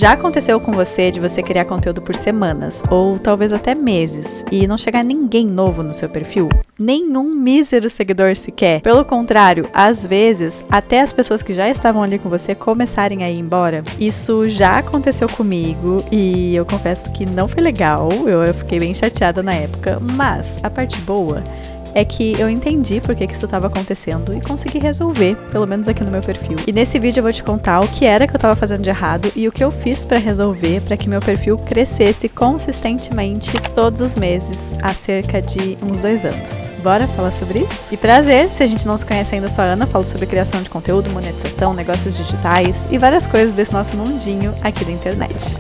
Já aconteceu com você de você criar conteúdo por semanas, ou talvez até meses, e não chegar ninguém novo no seu perfil? Nenhum mísero seguidor sequer. Pelo contrário, às vezes, até as pessoas que já estavam ali com você começarem a ir embora. Isso já aconteceu comigo e eu confesso que não foi legal, eu fiquei bem chateada na época, mas a parte boa é que eu entendi por que isso estava acontecendo e consegui resolver, pelo menos aqui no meu perfil. E nesse vídeo eu vou te contar o que era que eu estava fazendo de errado e o que eu fiz para resolver, para que meu perfil crescesse consistentemente todos os meses, há cerca de uns 2 anos. Bora falar sobre isso? E prazer, se a gente não se conhece ainda, eu sou a Ana, falo sobre criação de conteúdo, monetização, negócios digitais e várias coisas desse nosso mundinho aqui da internet.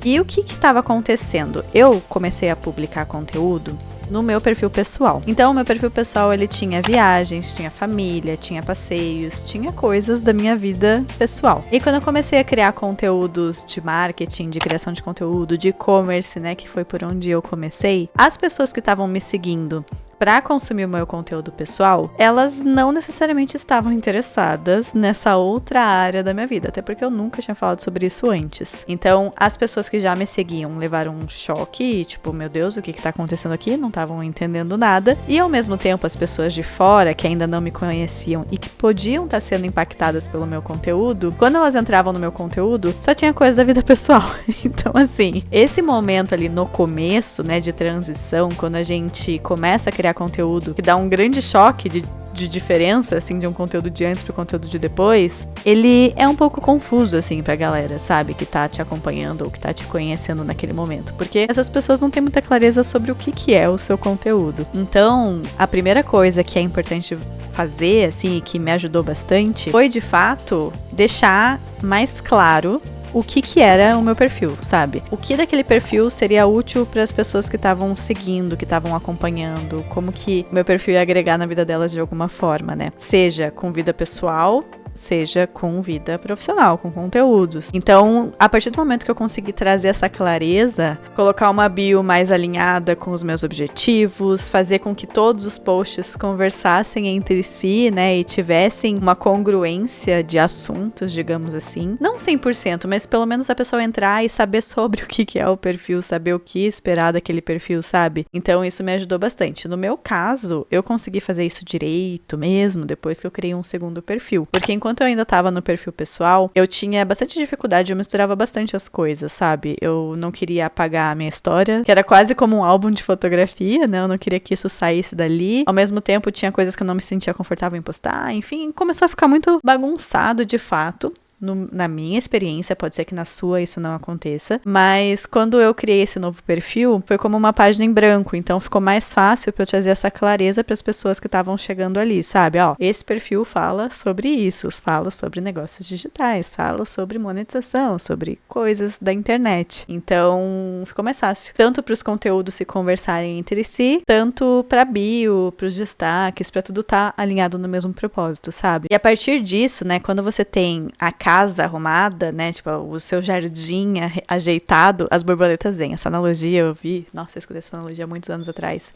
E o que estava acontecendo? Eu comecei a publicar conteúdo no meu perfil pessoal. Então, o meu perfil pessoal, ele tinha viagens, tinha família, tinha passeios, tinha coisas da minha vida pessoal. E quando eu comecei a criar conteúdos de marketing, de criação de conteúdo, de e-commerce, né, que foi por onde eu comecei, as pessoas que estavam me seguindo para consumir o meu conteúdo pessoal, elas não necessariamente estavam interessadas nessa outra área da minha vida, até porque eu nunca tinha falado sobre isso antes. Então, as pessoas que já me seguiam levaram um choque, tipo, meu Deus, o que tá acontecendo aqui? Não estavam entendendo nada. E ao mesmo tempo, as pessoas de fora, que ainda não me conheciam e que podiam estar sendo impactadas pelo meu conteúdo, quando elas entravam no meu conteúdo, só tinha coisa da vida pessoal. Então, assim, esse momento ali no começo, né, de transição, quando a gente começa a criar conteúdo, que dá um grande choque de diferença, assim, de um conteúdo de antes pro conteúdo de depois, ele é um pouco confuso, assim, pra galera, sabe? Que tá te acompanhando ou que tá te conhecendo naquele momento. Porque essas pessoas não têm muita clareza sobre o que é o seu conteúdo. Então, a primeira coisa que é importante fazer, assim, e que me ajudou bastante, foi, de fato, deixar mais claro o que era o meu perfil, sabe? O que daquele perfil seria útil para as pessoas que estavam seguindo, que estavam acompanhando, como que o meu perfil ia agregar na vida delas de alguma forma, né? Seja com vida pessoal, seja com vida profissional, com conteúdos. Então, a partir do momento que eu consegui trazer essa clareza, colocar uma bio mais alinhada com os meus objetivos, fazer com que todos os posts conversassem entre si, né, e tivessem uma congruência de assuntos, digamos assim. Não 100%, mas pelo menos a pessoa entrar e saber sobre o que é o perfil, saber o que esperar daquele perfil, sabe? Então, isso me ajudou bastante. No meu caso, eu consegui fazer isso direito mesmo, depois que eu criei um segundo perfil. Porque enquanto eu ainda tava no perfil pessoal, eu tinha bastante dificuldade, eu misturava bastante as coisas, sabe? Eu não queria apagar a minha história, que era quase como um álbum de fotografia, né? Eu não queria que isso saísse dali. Ao mesmo tempo, tinha coisas que eu não me sentia confortável em postar, enfim, começou a ficar muito bagunçado de fato. Na minha experiência, pode ser que na sua isso não aconteça, mas quando eu criei esse novo perfil, foi como uma página em branco, então ficou mais fácil para eu trazer essa clareza para as pessoas que estavam chegando ali, sabe? Ó, esse perfil fala sobre isso, fala sobre negócios digitais, fala sobre monetização, sobre coisas da internet. Então, ficou mais fácil, tanto para os conteúdos se conversarem entre si, tanto para bio, para os destaques, para tudo estar alinhado no mesmo propósito, sabe? E a partir disso, né, quando você tem a casa arrumada, né, tipo, o seu jardim ajeitado, as borboletas vêm. Essa analogia eu vi, nossa, eu escutei essa analogia há muitos anos atrás.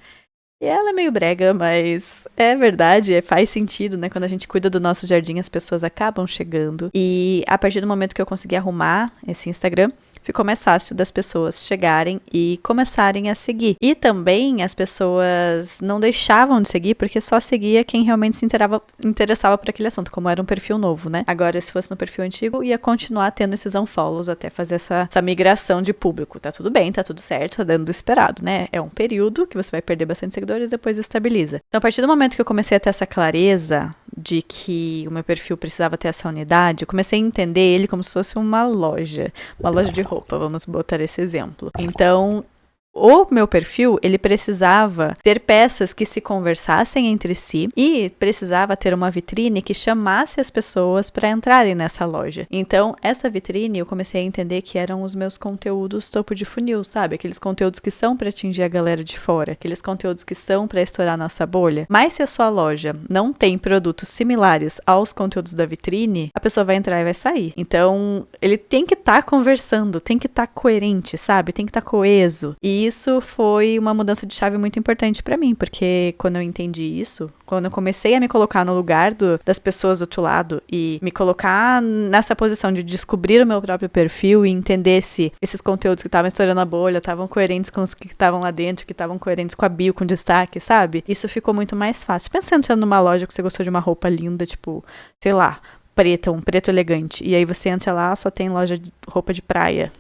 E ela é meio brega, mas é verdade, faz sentido, né, quando a gente cuida do nosso jardim, as pessoas acabam chegando. E a partir do momento que eu consegui arrumar esse Instagram, ficou mais fácil das pessoas chegarem e começarem a seguir. E também as pessoas não deixavam de seguir, porque só seguia quem realmente se interessava por aquele assunto, como era um perfil novo, né? Agora, se fosse no perfil antigo, ia continuar tendo esses unfollows até fazer essa migração de público. Tá tudo bem, tá tudo certo, tá dando do esperado, né? É um período que você vai perder bastante seguidores e depois estabiliza. Então, a partir do momento que eu comecei a ter essa clareza de que o meu perfil precisava ter essa unidade, eu comecei a entender ele como se fosse uma loja de roupa, vamos botar esse exemplo. Então, o meu perfil, ele precisava ter peças que se conversassem entre si e precisava ter uma vitrine que chamasse as pessoas para entrarem nessa loja. Então, essa vitrine, eu comecei a entender que eram os meus conteúdos topo de funil, sabe? Aqueles conteúdos que são para atingir a galera de fora, aqueles conteúdos que são para estourar nossa bolha. Mas se a sua loja não tem produtos similares aos conteúdos da vitrine, a pessoa vai entrar e vai sair. Então, ele tem que estar conversando, tem que estar coerente, sabe? Tem que estar coeso. E E isso foi uma mudança de chave muito importante pra mim, porque quando eu entendi isso, quando eu comecei a me colocar no lugar das pessoas do outro lado e me colocar nessa posição de descobrir o meu próprio perfil e entender se esses conteúdos que estavam estourando a bolha estavam coerentes com os que estavam lá dentro, que estavam coerentes com a bio, com destaque, sabe? Isso ficou muito mais fácil. Pensa entrando numa loja que você gostou de uma roupa linda, tipo, sei lá, preta, um preto elegante, e aí você entra lá, só tem loja de roupa de praia.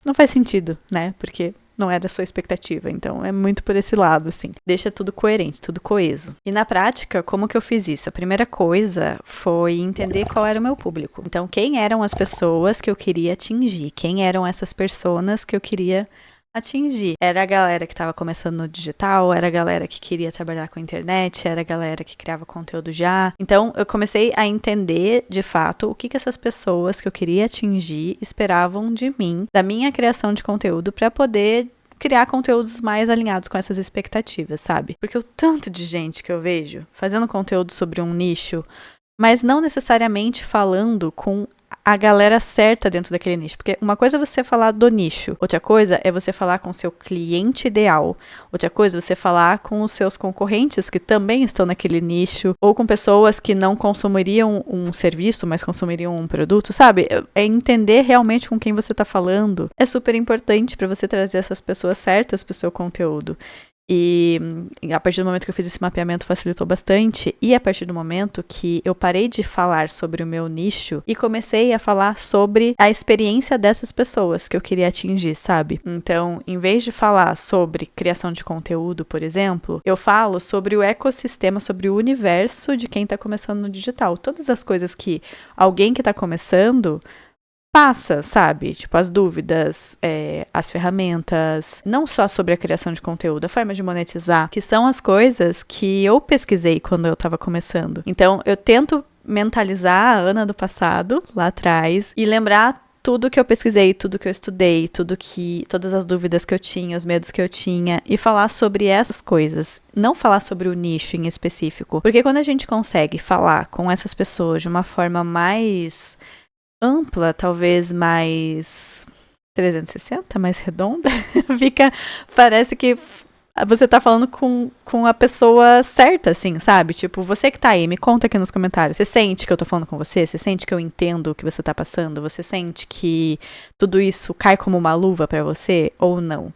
Não faz sentido, né? Porque não era a sua expectativa. Então, é muito por esse lado, assim. Deixa tudo coerente, tudo coeso. E na prática, como que eu fiz isso? A primeira coisa foi entender qual era o meu público. Então, quem eram as pessoas que eu queria atingir? Quem eram essas personas que eu queria atingir? Era a galera que estava começando no digital, era a galera que queria trabalhar com a internet, era a galera que criava conteúdo já. Então, eu comecei a entender, de fato, o que essas pessoas que eu queria atingir esperavam de mim, da minha criação de conteúdo, para poder criar conteúdos mais alinhados com essas expectativas, sabe? Porque o tanto de gente que eu vejo fazendo conteúdo sobre um nicho, mas não necessariamente falando com a galera certa dentro daquele nicho. Porque uma coisa é você falar do nicho, outra coisa é você falar com o seu cliente ideal, outra coisa é você falar com os seus concorrentes que também estão naquele nicho, ou com pessoas que não consumiriam um serviço, mas consumiriam um produto, sabe? É entender realmente com quem você está falando. É super importante para você trazer essas pessoas certas para o seu conteúdo. E a partir do momento que eu fiz esse mapeamento facilitou bastante, e a partir do momento que eu parei de falar sobre o meu nicho e comecei a falar sobre a experiência dessas pessoas que eu queria atingir, sabe? Então, em vez de falar sobre criação de conteúdo, por exemplo, eu falo sobre o ecossistema, sobre o universo de quem tá começando no digital. Todas as coisas que alguém que tá começando passa, sabe? Tipo, as dúvidas, as ferramentas, não só sobre a criação de conteúdo, a forma de monetizar, que são as coisas que eu pesquisei quando eu tava começando. Então, eu tento mentalizar a Ana do passado, lá atrás, e lembrar tudo que eu pesquisei, tudo que eu estudei, todas as dúvidas que eu tinha, os medos que eu tinha, e falar sobre essas coisas. Não falar sobre o nicho em específico. Porque quando a gente consegue falar com essas pessoas de uma forma mais ampla, talvez mais 360, mais redonda, parece que você tá falando com a pessoa certa, assim, sabe? Tipo, você que tá aí, me conta aqui nos comentários. Você sente que eu tô falando com você? Você sente que eu entendo o que você tá passando? Você sente que tudo isso cai como uma luva pra você ou não?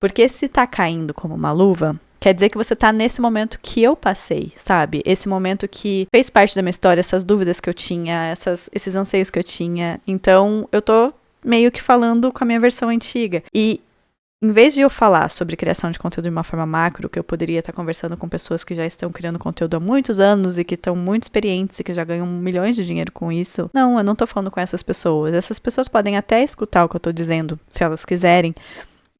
Porque se tá caindo como uma luva, quer dizer que você tá nesse momento que eu passei, sabe? Esse momento que fez parte da minha história, essas dúvidas que eu tinha, esses anseios que eu tinha. Então, eu tô meio que falando com a minha versão antiga. E em vez de eu falar sobre criação de conteúdo de uma forma macro, que eu poderia estar conversando com pessoas que já estão criando conteúdo há muitos anos e que estão muito experientes e que já ganham milhões de dinheiro com isso. Não, eu não tô falando com essas pessoas. Essas pessoas podem até escutar o que eu tô dizendo, se elas quiserem.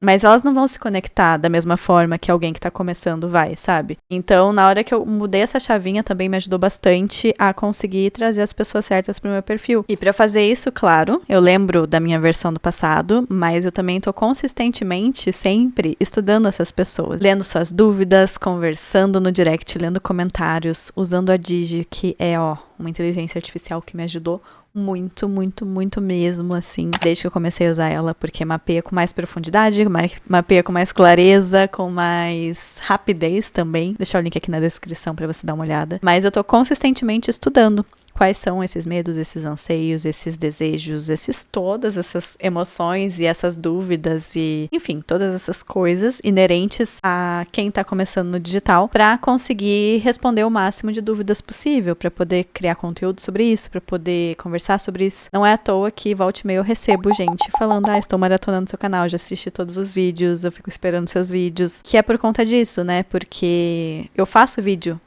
Mas elas não vão se conectar da mesma forma que alguém que tá começando vai, sabe? Então, na hora que eu mudei essa chavinha, também me ajudou bastante a conseguir trazer as pessoas certas pro meu perfil. E pra fazer isso, claro, eu lembro da minha versão do passado, mas eu também tô consistentemente, sempre, estudando essas pessoas. Lendo suas dúvidas, conversando no direct, lendo comentários, usando a Digi, que é, uma inteligência artificial que me ajudou muito, muito, muito mesmo, assim, desde que eu comecei a usar ela, porque mapeia com mais profundidade, mapeia com mais clareza, com mais rapidez também. Vou deixar o link aqui na descrição pra você dar uma olhada. Mas eu tô consistentemente estudando quais são esses medos, esses anseios, esses desejos, todas essas emoções e essas dúvidas e, enfim, todas essas coisas inerentes a quem tá começando no digital pra conseguir responder o máximo de dúvidas possível, pra poder criar conteúdo sobre isso, pra poder conversar sobre isso. Não é à toa que volta e meia eu recebo gente falando, estou maratonando seu canal, já assisti todos os vídeos, eu fico esperando seus vídeos, que é por conta disso, né, porque eu faço vídeo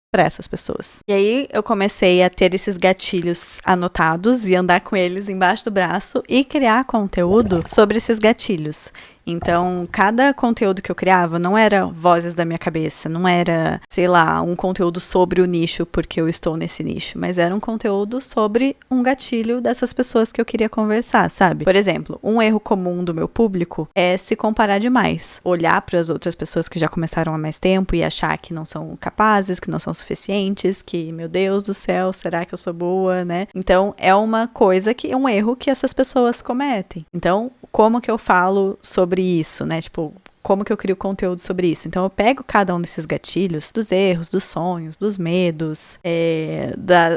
para essas pessoas. E aí eu comecei a ter esses gatilhos anotados e andar com eles embaixo do braço e criar conteúdo sobre esses gatilhos. Então, cada conteúdo que eu criava não era vozes da minha cabeça, não era, sei lá, um conteúdo sobre o nicho porque eu estou nesse nicho, mas era um conteúdo sobre um gatilho dessas pessoas que eu queria conversar, sabe? Por exemplo, um erro comum do meu público é se comparar demais, olhar para as outras pessoas que já começaram há mais tempo e achar que não são capazes, que não são suficientes, que, meu Deus do céu, será que eu sou boa, né? Então, é uma coisa um erro que essas pessoas cometem. Então, como que eu falo sobre isso, né? Tipo, como que eu crio conteúdo sobre isso. Então eu pego cada um desses gatilhos, dos erros, dos sonhos, dos medos,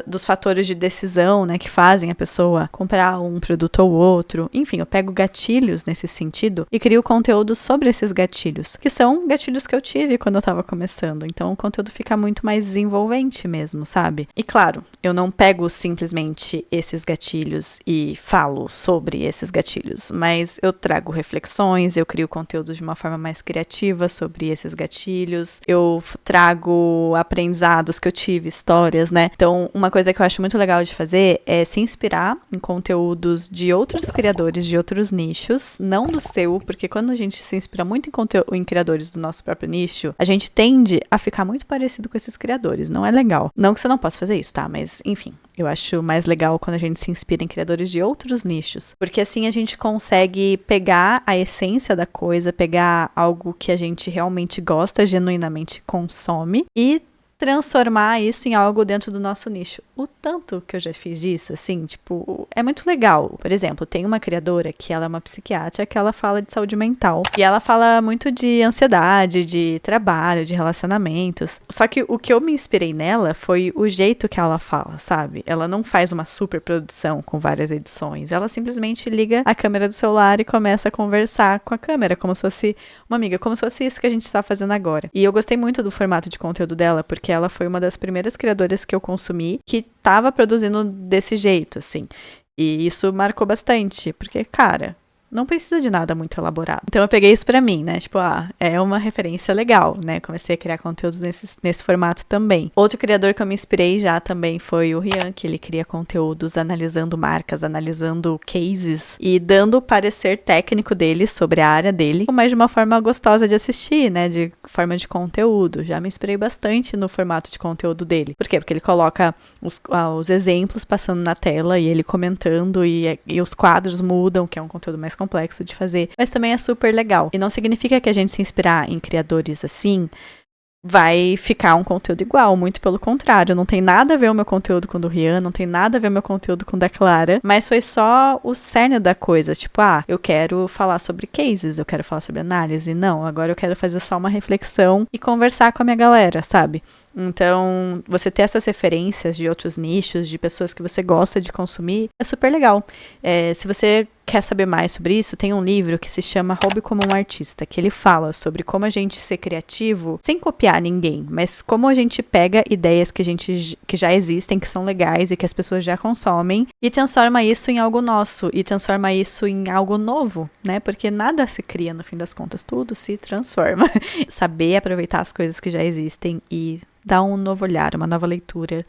dos fatores de decisão, né, que fazem a pessoa comprar um produto ou outro. Enfim, eu pego gatilhos nesse sentido e crio conteúdo sobre esses gatilhos, que são gatilhos que eu tive quando eu tava começando. Então o conteúdo fica muito mais envolvente mesmo, sabe? E claro, eu não pego simplesmente esses gatilhos e falo sobre esses gatilhos, mas eu trago reflexões, eu crio conteúdo de uma forma mais criativa sobre esses gatilhos, eu trago aprendizados que eu tive, histórias, né? Então, uma coisa que eu acho muito legal de fazer é se inspirar em conteúdos de outros criadores de outros nichos, não do seu, porque quando a gente se inspira muito em criadores do nosso próprio nicho, a gente tende a ficar muito parecido com esses criadores, não é legal. Não que você não possa fazer isso, tá? Mas, enfim, eu acho mais legal quando a gente se inspira em criadores de outros nichos, porque assim a gente consegue pegar a essência da coisa, pegar algo que a gente realmente gosta, genuinamente consome e transformar isso em algo dentro do nosso nicho. O tanto que eu já fiz disso, assim, tipo, é muito legal. Por exemplo, tem uma criadora que ela é uma psiquiatra que ela fala de saúde mental. E ela fala muito de ansiedade, de trabalho, de relacionamentos. Só que o que eu me inspirei nela foi o jeito que ela fala, sabe? Ela não faz uma super produção com várias edições. Ela simplesmente liga a câmera do celular e começa a conversar com a câmera, como se fosse uma amiga, como se fosse isso que a gente está fazendo agora. E eu gostei muito do formato de conteúdo dela, porque ela foi uma das primeiras criadoras que eu consumi que tava produzindo desse jeito, assim. E isso marcou bastante, porque, cara, não precisa de nada muito elaborado. Então eu peguei isso pra mim, né? Tipo, é uma referência legal, né? Comecei a criar conteúdos nesse formato também. Outro criador que eu me inspirei já também foi o Rian, que ele cria conteúdos analisando marcas, analisando cases e dando o parecer técnico dele sobre a área dele, mas de uma forma gostosa de assistir, né? De forma de conteúdo. Já me inspirei bastante no formato de conteúdo dele. Por quê? Porque ele coloca os exemplos passando na tela e ele comentando e os quadros mudam, que é um conteúdo mais complexo de fazer, mas também é super legal. E não significa que a gente se inspirar em criadores assim vai ficar um conteúdo igual, muito pelo contrário, não tem nada a ver o meu conteúdo com o do Rian, não tem nada a ver o meu conteúdo com o da Clara, mas foi só o cerne da coisa, tipo, eu quero falar sobre cases, eu quero falar sobre análise, não, agora eu quero fazer só uma reflexão e conversar com a minha galera, sabe? Então, você ter essas referências de outros nichos, de pessoas que você gosta de consumir, é super legal. Se você quer saber mais sobre isso, tem um livro que se chama Hobby como um Artista, que ele fala sobre como a gente ser criativo sem copiar ninguém, mas como a gente pega ideias que já existem, que são legais e que as pessoas já consomem, e transforma isso em algo nosso, e transforma isso em algo novo, né? Porque nada se cria, no fim das contas, tudo se transforma. Saber aproveitar as coisas que já existem e dar um novo olhar, uma nova leitura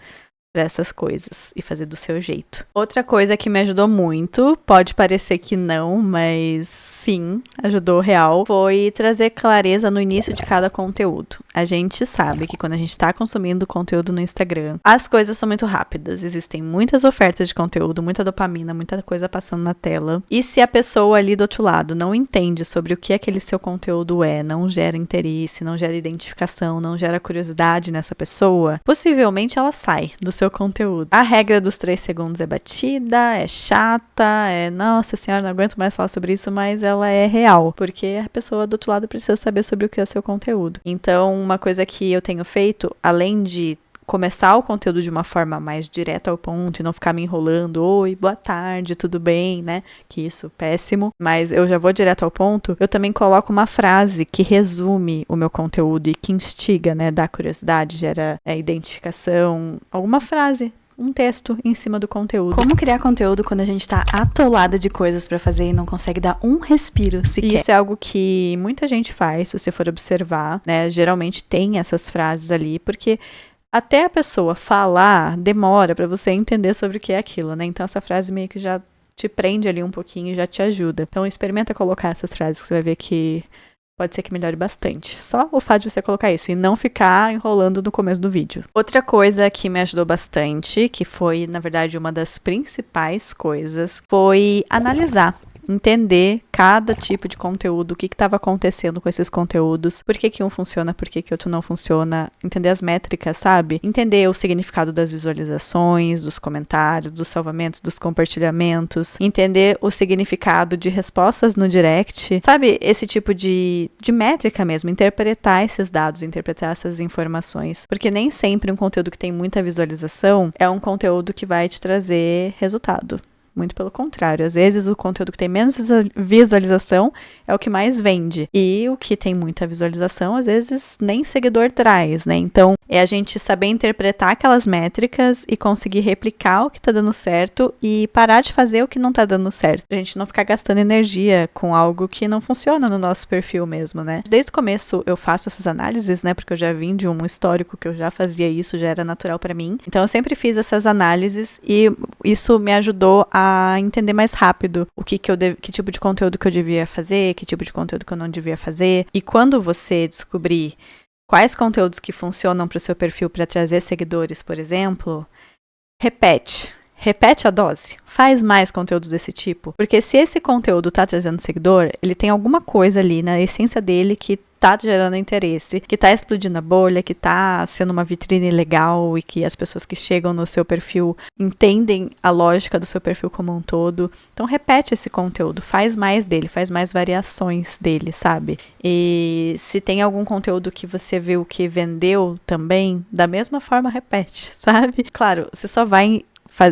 para essas coisas e fazer do seu jeito. Outra coisa que me ajudou muito, pode parecer que não, mas sim, ajudou real, foi trazer clareza no início de cada conteúdo. A gente sabe que quando a gente tá consumindo conteúdo no Instagram, as coisas são muito rápidas, existem muitas ofertas de conteúdo, muita dopamina, muita coisa passando na tela. E se a pessoa ali do outro lado não entende sobre o que aquele seu conteúdo é, não gera interesse, não gera identificação, não gera curiosidade nessa pessoa, possivelmente ela sai do seu conteúdo. A regra dos 3 segundos é batida, é chata, nossa senhora, não aguento mais falar sobre isso, mas ela é real, porque a pessoa do outro lado precisa saber sobre o que é o seu conteúdo. Então, uma coisa que eu tenho feito, além de começar o conteúdo de uma forma mais direta ao ponto e não ficar me enrolando, oi, boa tarde, tudo bem, né? Que isso, péssimo. Mas eu já vou direto ao ponto. Eu também coloco uma frase que resume o meu conteúdo e que instiga, né? Dá curiosidade, gera identificação. Alguma frase. Um texto em cima do conteúdo. Como criar conteúdo quando a gente tá atolada de coisas pra fazer e não consegue dar um respiro sequer. Isso é algo que muita gente faz, se você for observar, né? Geralmente tem essas frases ali, porque até a pessoa falar, demora pra você entender sobre o que é aquilo, né? Então essa frase meio que já te prende ali um pouquinho e já te ajuda. Então experimenta colocar essas frases que você vai ver que pode ser que melhore bastante. Só o fato de você colocar isso e não ficar enrolando no começo do vídeo. Outra coisa que me ajudou bastante, que foi, na verdade, uma das principais coisas, foi analisar entender cada tipo de conteúdo, o que estava acontecendo com esses conteúdos, por que um funciona, por que outro não funciona, entender as métricas, sabe? Entender o significado das visualizações, dos comentários, dos salvamentos, dos compartilhamentos, entender o significado de respostas no direct, sabe? Esse tipo de métrica mesmo, interpretar esses dados, interpretar essas informações, porque nem sempre um conteúdo que tem muita visualização é um conteúdo que vai te trazer resultado. Muito pelo contrário, às vezes o conteúdo que tem menos visualização é o que mais vende. E o que tem muita visualização, às vezes nem seguidor traz, né? Então, é a gente saber interpretar aquelas métricas e conseguir replicar o que tá dando certo e parar de fazer o que não tá dando certo. A gente não ficar gastando energia com algo que não funciona no nosso perfil mesmo, né? Desde o começo eu faço essas análises, né? Porque eu já vim de um histórico que eu já fazia isso, já era natural pra mim. Então, eu sempre fiz essas análises e isso me ajudou a entender mais rápido que tipo de conteúdo que eu devia fazer, que tipo de conteúdo que eu não devia fazer. E quando você descobrir quais conteúdos que funcionam para o seu perfil para trazer seguidores, por exemplo, repete a dose. Faz mais conteúdos desse tipo. Porque se esse conteúdo está trazendo seguidor, ele tem alguma coisa ali na essência dele que tá gerando interesse, que tá explodindo a bolha, que tá sendo uma vitrine legal e que as pessoas que chegam no seu perfil entendem a lógica do seu perfil como um todo. Então repete esse conteúdo, faz mais dele, faz mais variações dele, sabe? E se tem algum conteúdo que você viu que vendeu também, da mesma forma repete, sabe? Claro, você só vai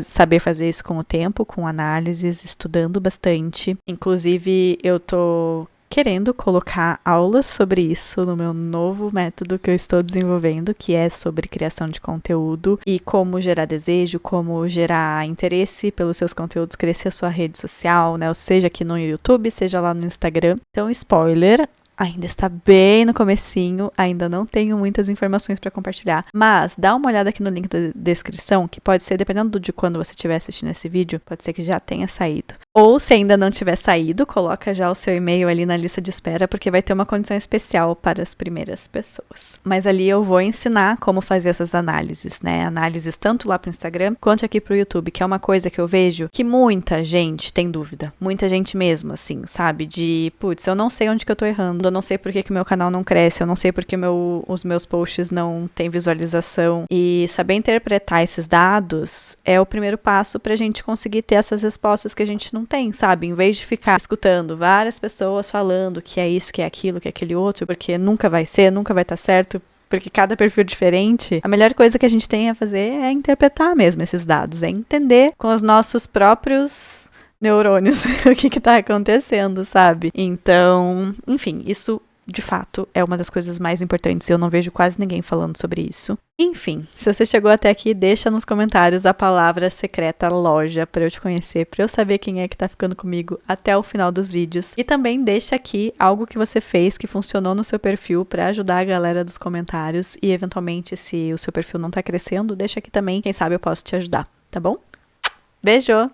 saber fazer isso com o tempo, com análises, estudando bastante. Inclusive, eu tô querendo colocar aulas sobre isso no meu novo método que eu estou desenvolvendo, que é sobre criação de conteúdo e como gerar desejo, como gerar interesse pelos seus conteúdos, crescer a sua rede social, né? Ou seja, aqui no YouTube, seja lá no Instagram. Então, spoiler, ainda está bem no comecinho, ainda não tenho muitas informações para compartilhar, mas dá uma olhada aqui no link da descrição, que pode ser, dependendo de quando você estiver assistindo esse vídeo, pode ser que já tenha saído. Ou se ainda não tiver saído, coloca já o seu e-mail ali na lista de espera, porque vai ter uma condição especial para as primeiras pessoas. Mas ali eu vou ensinar como fazer essas análises, né? Análises tanto lá pro Instagram, quanto aqui pro YouTube, que é uma coisa que eu vejo que muita gente tem dúvida. Muita gente mesmo, assim, sabe? De, putz, eu não sei onde que eu tô errando, eu não sei por que o meu canal não cresce, eu não sei por que os meus posts não têm visualização. E saber interpretar esses dados é o primeiro passo pra gente conseguir ter essas respostas que a gente não tem, sabe? Em vez de ficar escutando várias pessoas falando que é isso, que é aquilo, que é aquele outro, porque nunca vai ser, nunca vai estar certo, porque cada perfil é diferente, a melhor coisa que a gente tem a fazer é interpretar mesmo esses dados, é entender com os nossos próprios neurônios o que tá acontecendo, sabe? Então, enfim, isso de fato é uma das coisas mais importantes. Eu não vejo quase ninguém falando sobre isso. Enfim, se você chegou até aqui, deixa nos comentários a palavra secreta loja para eu te conhecer, para eu saber quem é que tá ficando comigo até o final dos vídeos. E também deixa aqui algo que você fez que funcionou no seu perfil para ajudar a galera dos comentários e eventualmente se o seu perfil não tá crescendo, deixa aqui também, quem sabe eu posso te ajudar, tá bom? Beijo!